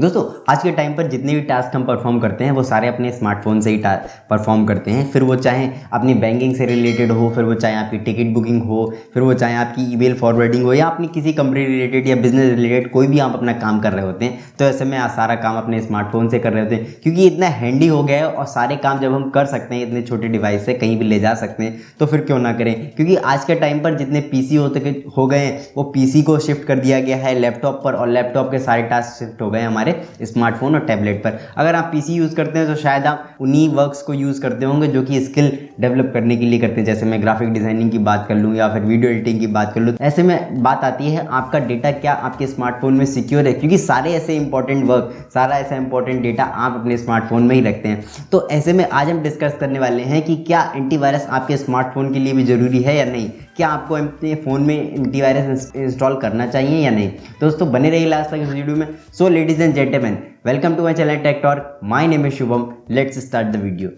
दोस्तों आज के टाइम पर जितने भी टास्क हम परफॉर्म करते हैं वो सारे अपने स्मार्टफोन से ही परफॉर्म करते हैं। फिर वो चाहे अपनी बैंकिंग से रिलेटेड हो, फिर वो चाहे आपकी टिकट बुकिंग हो, फिर वो चाहे आपकी ईमेल फॉरवर्डिंग हो, या अपनी किसी कंपनी रिलेटेड या बिजनेस रिलेटेड कोई भी आप अपना काम कर रहे होते हैं। तो ऐसे में आप सारा काम अपने स्मार्टफोन से कर रहे होते हैं, क्योंकि इतना हैंडी हो गया है और सारे काम जब हम कर सकते हैं इतने छोटे डिवाइस से कहीं भी ले जा सकते हैं, तो फिर क्यों ना करें। क्योंकि आज के टाइम पर जितने पीसी हो गए हैं वो पीसी को शिफ्ट कर दिया गया है लैपटॉप पर, और लैपटॉप के सारे टास्क शिफ्ट हो गए हमारे स्मार्टफोन और टैबलेट पर। अगर आप पीसी यूज़ करते हैं तो शायद आप उन्हीं वर्क्स को यूज़ करते होंगे जो कि स्किल डेवलप करने के लिए करते हैं। जैसे मैं ग्राफिक डिज़ाइनिंग की बात कर लूँ या फिर वीडियो एडिटिंग की बात कर लूँ। ऐसे में बात आती है आपका डेटा क्या आपके स्मार्टफोन में सिक्योर है, क्योंकि सारे ऐसे इंपॉर्टेंट वर्क, सारा ऐसा इंपॉर्टेंट डेटा आप अपने स्मार्टफोन में ही रखते हैं। तो ऐसे में आज हम डिस्कस करने वाले हैं कि क्या एंटीवायरस आपके स्मार्टफोन के लिए भी ज़रूरी है या नहीं, क्या आपको अपने फ़ोन में एंटीवायरस इंस्टॉल करना चाहिए या नहीं। दोस्तों बने रहिए लास्ट तक इस वीडियो में। So ladies and gentleman, welcome to my channel tech talk. My name is Shubham. Let's start the video.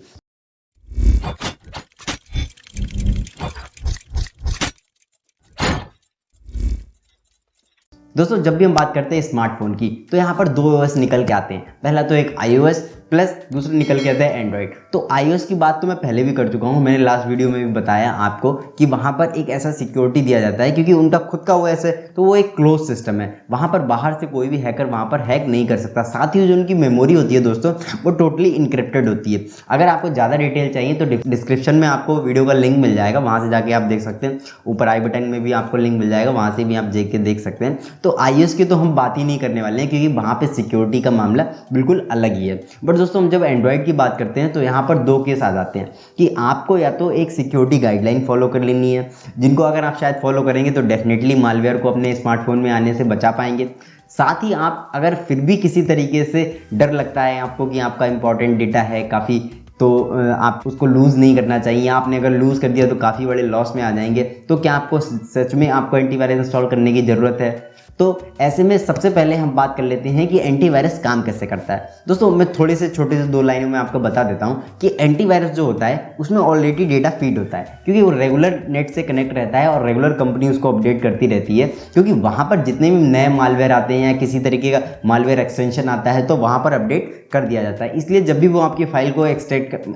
दोस्तों जब भी हम बात करते हैं स्मार्टफोन की तो यहाँ पर दो ओएस निकल के आते हैं। पहला तो एक iOS प्लस दूसरा निकल के आता है एंड्रॉयड। तो iOS की बात तो मैं पहले भी कर चुका हूँ, मैंने लास्ट वीडियो में भी बताया आपको कि वहाँ पर एक ऐसा सिक्योरिटी दिया जाता है, क्योंकि उनका खुद का ओएस है तो वो एक क्लोज सिस्टम है। वहाँ पर बाहर से कोई भी हैकर वहाँ पर हैक नहीं कर सकता। साथ ही जो उनकी मेमोरी होती है दोस्तों वो टोटली इनक्रिप्टेड होती है। अगर आपको ज़्यादा डिटेल चाहिए तो डिस्क्रिप्शन में आपको वीडियो का लिंक मिल जाएगा, वहाँ से जाके आप देख सकते हैं। ऊपर आई बटन में भी आपको लिंक मिल जाएगा, वहाँ से भी आप देख सकते हैं। तो iOS की तो हम बात ही नहीं करने वाले हैं, क्योंकि वहाँ पे सिक्योरिटी का मामला बिल्कुल अलग ही है। बट दोस्तों हम जब एंड्रॉयड की बात करते हैं तो यहाँ पर दो केस आ जाते हैं कि आपको या तो एक सिक्योरिटी गाइडलाइन फॉलो कर लेनी है, जिनको अगर आप शायद फॉलो करेंगे तो डेफिनेटली मालवेयर को अपने स्मार्टफोन में आने से बचा पाएंगे। साथ ही आप अगर फिर भी किसी तरीके से डर लगता है आपको कि आपका इंपॉर्टेंट डेटा है काफ़ी, तो आप उसको लूज़ नहीं करना चाहिए। आपने अगर लूज़ कर दिया तो काफ़ी बड़े लॉस में आ जाएंगे। तो क्या आपको सच में आपको एंटीवायरस इंस्टॉल करने की ज़रूरत है? तो ऐसे में सबसे पहले हम बात कर लेते हैं कि एंटीवायरस काम कैसे करता है। दोस्तों मैं थोड़े से छोटे से दो लाइनों में आपको बता देता हूं कि एंटीवायरस जो होता है उसमें ऑलरेडी डेटा फीड होता है, क्योंकि वो रेगुलर नेट से कनेक्ट रहता है और रेगुलर कंपनी उसको अपडेट करती रहती है। क्योंकि वहाँ पर जितने भी नए मालवेयर आते हैं या किसी तरीके का मालवेयर एक्सटेंशन आता है तो वहाँ पर अपडेट कर दिया जाता है। इसलिए जब भी वो आपकी फाइल को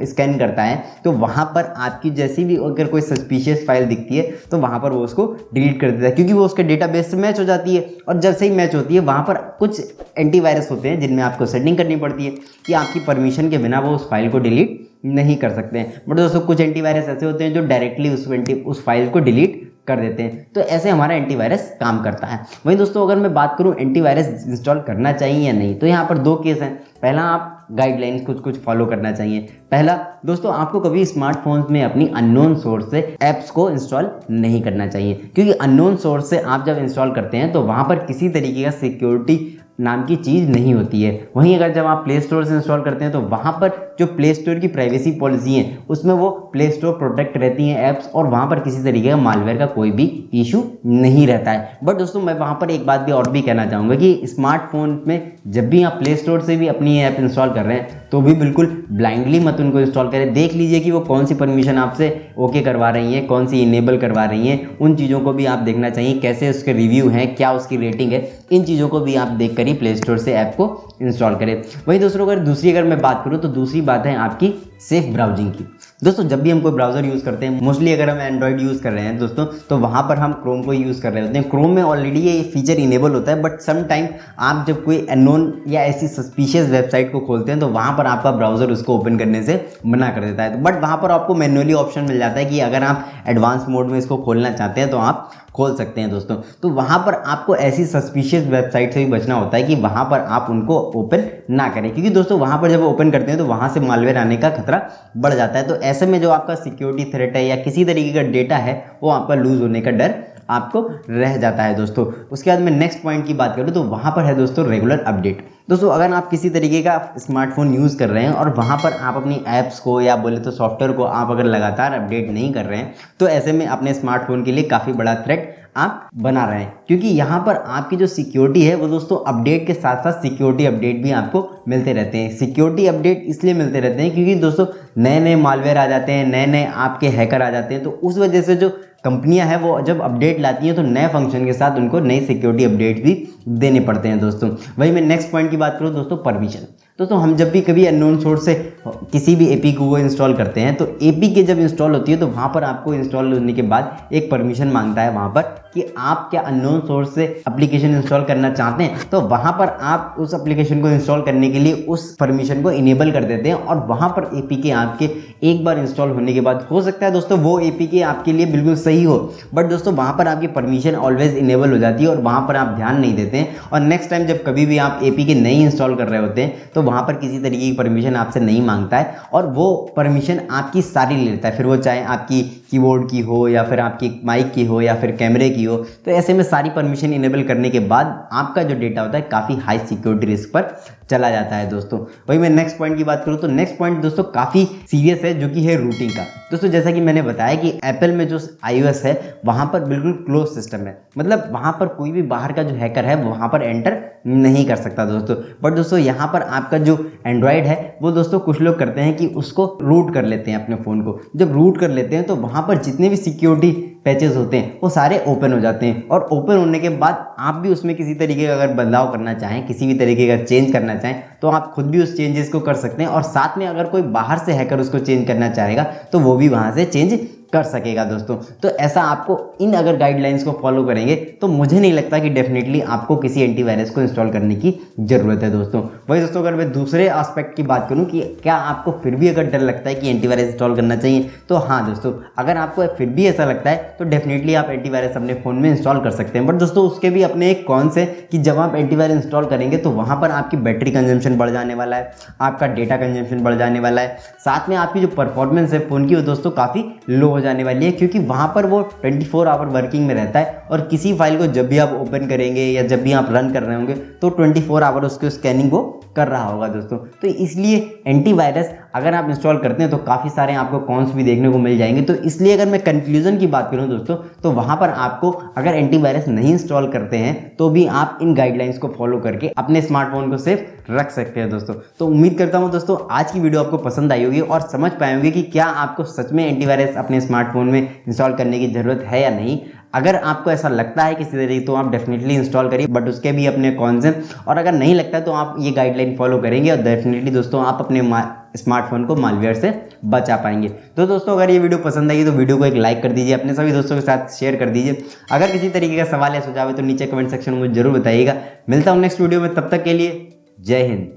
स्कैन करता है तो वहाँ पर आपकी जैसी भी अगर कोई सस्पिशियस फाइल दिखती है तो वहाँ पर वो उसको डिलीट कर देता है, क्योंकि वो उसके डेटाबेस से मैच हो जाती है। और जब से ही मैच होती है वहाँ पर कुछ एंटीवायरस होते हैं जिनमें आपको सेटिंग करनी पड़ती है कि आपकी परमिशन के बिना वो उस फाइल को डिलीट नहीं कर सकते हैं। बट दोस्तों कुछ एंटीवायरस ऐसे होते हैं जो डायरेक्टली उस फाइल को डिलीट कर देते हैं। तो ऐसे हमारा एंटीवायरस काम करता है। वहीं दोस्तों अगर मैं बात करूं एंटीवायरस इंस्टॉल करना चाहिए या नहीं, तो यहाँ पर दो केस हैं। पहला, आप गाइडलाइंस कुछ फॉलो करना चाहिए। पहला दोस्तों, आपको कभी स्मार्टफोन्स में अपनी अननोन सोर्स से ऐप्स को इंस्टॉल नहीं करना चाहिए, क्योंकि अननोन सोर्स से आप जब इंस्टॉल करते हैं तो वहाँ पर किसी तरीके का सिक्योरिटी नाम की चीज़ नहीं होती है। वहीं अगर जब आप प्ले स्टोर से इंस्टॉल करते हैं तो वहाँ पर जो प्ले स्टोर की प्राइवेसी पॉलिसी है उसमें वो प्ले स्टोर प्रोटेक्ट रहती हैं ऐप्स, और वहाँ पर किसी तरीके का मालवेयर का कोई भी इशू नहीं रहता है। बट दोस्तों मैं वहाँ पर एक बात भी और भी कहना चाहूँगा कि स्मार्टफोन में जब भी आप प्ले स्टोर से भी अपनी ऐप इंस्टॉल कर रहे हैं तो भी बिल्कुल ब्लाइंडली मत उनको इंस्टॉल करें। देख लीजिए कि वो कौन सी परमिशन आपसे ओके करवा रही हैं, कौन सी इनेबल करवा रही हैं। उन चीज़ों को भी आप देखना चाहिए, कैसे उसके रिव्यू हैं, क्या उसकी रेटिंग है। इन चीज़ों को भी आप देख कर ही प्ले स्टोर से ऐप को इंस्टॉल करें। वहीं दोस्तों अगर मैं बात करूँ तो दूसरी बात है आपकी सेफ ब्राउजिंग की। दोस्तों जब भी हम कोई ब्राउज़र यूज़ करते हैं, मोस्टली अगर हम एंड्रॉयड यूज़ कर रहे हैं दोस्तों, तो वहाँ पर हम क्रोम को यूज़ कर रहे होते हैं। क्रोम में ऑलरेडी ये फीचर इनेबल होता है, बट सम टाइम आप जब कोई अननोन या ऐसी सस्पिशियस वेबसाइट को खोलते हैं तो वहाँ पर आपका ब्राउज़र उसको ओपन करने से मना कर देता है। बट वहाँ पर आपको मैन्युअली ऑप्शन मिल जाता है कि अगर आप एडवांस मोड में इसको खोलना चाहते हैं तो आप खोल सकते हैं दोस्तों। तो वहाँ पर आपको ऐसी सस्पिशियस वेबसाइट से भी बचना होता है कि वहाँ पर आप उनको ओपन ना करें, क्योंकि दोस्तों वहाँ पर जब ओपन करते हैं तो वहाँ से मालवेयर आने का खतरा बढ़ जाता है। तो ऐसे में जो आपका सिक्योरिटी थ्रेट है या किसी तरीके का डेटा है वो आपका लूज होने का डर आपको रह जाता है दोस्तों। उसके बाद मैं नेक्स्ट पॉइंट की बात करूँ तो वहाँ पर है दोस्तों रेगुलर अपडेट। दोस्तों अगर आप किसी तरीके का स्मार्टफोन यूज़ कर रहे हैं और वहाँ पर आप अपनी ऐप्स को या बोले तो सॉफ्टवेयर को आप अगर लगातार अपडेट नहीं कर रहे हैं तो ऐसे में अपने स्मार्टफोन के लिए काफ़ी बड़ा थ्रेट आप बना रहे हैं, क्योंकि यहाँ पर आपकी जो सिक्योरिटी है वो दोस्तों अपडेट के साथ साथ सिक्योरिटी अपडेट भी आपको मिलते रहते हैं। सिक्योरिटी अपडेट इसलिए मिलते रहते हैं क्योंकि दोस्तों नए नए मालवेयर आ जाते हैं, नए नए आपके हैकर आ जाते हैं, तो उस वजह से जो कंपनियां हैं वो जब अपडेट लाती हैं तो नए फंक्शन के साथ उनको नई सिक्योरिटी अपडेट भी देने पड़ते हैं दोस्तों। वही मैं नेक्स्ट पॉइंट की बात करूं दोस्तों, परमिशन। दोस्तों हम जब भी कभी अननोन सोर्स से किसी भी एपी को वो इंस्टॉल करते हैं तो एपी के जब इंस्टॉल होती है तो वहाँ पर आपको इंस्टॉल होने के बाद एक परमिशन मांगता है वहाँ पर कि आप क्या अननोन सोर्स से एप्लीकेशन इंस्टॉल करना चाहते हैं, तो वहाँ पर आप उस एप्लीकेशन को इंस्टॉल करने के लिए उस परमिशन को इनेबल कर देते हैं और वहाँ पर एपीके आपके एक बार इंस्टॉल होने के बाद हो सकता है दोस्तों वो एपीके आपके लिए बिल्कुल सही हो, बट दोस्तों वहाँ पर आपकी परमिशन ऑलवेज इनेबल हो जाती है और वहाँ पर आप ध्यान नहीं देते हैं और नेक्स्ट टाइम जब कभी भी आप एपीके नहीं इंस्टॉल कर रहे होते हैं तो वहाँ पर किसी तरीके की परमिशन आपसे नहीं मांगता है और वो परमिशन आपकी सारी ले लेता है, फिर वो चाहे आपकी कीबोर्ड की हो या फिर आपकी माइक की हो या फिर कैमरे की हो। तो ऐसे में सारी परमिशन इनेबल करने के बाद आपका जो डेटा होता है काफ़ी हाई सिक्योरिटी रिस्क पर चला जाता है दोस्तों। वही मैं नेक्स्ट पॉइंट की बात करूँ तो नेक्स्ट पॉइंट दोस्तों काफ़ी सीरियस है जो कि है रूटिंग का। दोस्तों जैसा कि मैंने बताया कि एप्पल में जो iOS है वहाँ पर बिल्कुल क्लोज सिस्टम है, मतलब वहाँ पर कोई भी बाहर का जो हैकर है वहाँ पर एंटर नहीं कर सकता दोस्तों। बट दोस्तों यहाँ पर आपका जो एंड्रॉयड है वो दोस्तों कुछ लोग करते हैं कि उसको रूट कर लेते हैं अपने फ़ोन को। जब रूट कर लेते हैं तो वहाँ पर जितने भी सिक्योरिटी पैचेस होते हैं वो सारे ओपन हो जाते हैं और ओपन होने के बाद आप भी उसमें किसी तरीके का अगर बदलाव करना चाहें, किसी भी तरीके का चेंज करना चाहें तो आप खुद भी उस चेंजेस को कर सकते हैं और साथ में अगर कोई बाहर से हैकर उसको चेंज करना चाहेगा तो वो भी वहाँ से चेंज कर सकेगा दोस्तों। तो ऐसा आपको इन अगर गाइडलाइंस को फॉलो करेंगे तो मुझे नहीं लगता कि डेफिनेटली आपको किसी एंटीवायरस को इंस्टॉल करने की ज़रूरत है दोस्तों। वही दोस्तों अगर मैं दूसरे एस्पेक्ट की बात करूं कि क्या आपको फिर भी अगर डर लगता है कि एंटीवायरस इंस्टॉल करना चाहिए, तो हाँ दोस्तों अगर आपको फिर भी ऐसा लगता है तो डेफिनेटली आप एंटीवायरस अपने फ़ोन में इंस्टॉल कर सकते हैं। बट दोस्तों उसके भी अपने एक कॉन्स है कि जब आप एंटीवायरस इंस्टॉल करेंगे तो वहाँ पर आपकी बैटरी कंजम्पशन बढ़ जाने वाला है, आपका डेटा कंजम्पशन बढ़ जाने वाला है, साथ में आपकी जो परफॉर्मेंस है फ़ोन की वो दोस्तों काफ़ी लो हो जाने वाली है क्योंकि वहाँ पर वो 24 आवर वर्किंग में रहता है और किसी फाइल को जब भी आप ओपन करेंगे या जब भी आप रन कर रहे होंगे तो 24 आवर उसके स्कैनिंग वो कर रहा होगा दोस्तों। तो इसलिए एंटीवायरस अगर आप इंस्टॉल करते हैं तो काफ़ी सारे आपको कॉन्स भी देखने को मिल जाएंगे। तो इसलिए अगर मैं कंक्लूजन की बात करूं दोस्तों तो वहाँ पर आपको अगर एंटीवायरस नहीं इंस्टॉल करते हैं तो भी आप इन गाइडलाइंस को फॉलो करके अपने स्मार्टफोन को सेफ रख सकते हैं दोस्तों। तो उम्मीद करता हूँ दोस्तों आज की वीडियो आपको पसंद आई होगी और समझ पाए होंगे कि क्या आपको सच में एंटीवायरस अपने स्मार्टफोन में इंस्टॉल करने की ज़रूरत है या नहीं। अगर आपको ऐसा लगता है किसी तरीके तो आप डेफिनेटली इंस्टॉल करिए, बट उसके भी अपने कॉन्स हैं और अगर नहीं लगता तो आप ये गाइडलाइन फॉलो करेंगे और डेफिनेटली दोस्तों आप अपने स्मार्टफोन को मालवेयर से बचा पाएंगे। तो दोस्तों अगर ये वीडियो पसंद आई तो वीडियो को एक लाइक कर दीजिए, अपने सभी दोस्तों के साथ शेयर कर दीजिए। अगर किसी तरीके का सवाल या सुझाव है तो नीचे कमेंट सेक्शन में मुझे जरूर बताइएगा। मिलता हूँ नेक्स्ट वीडियो में, तब तक के लिए जय हिंद।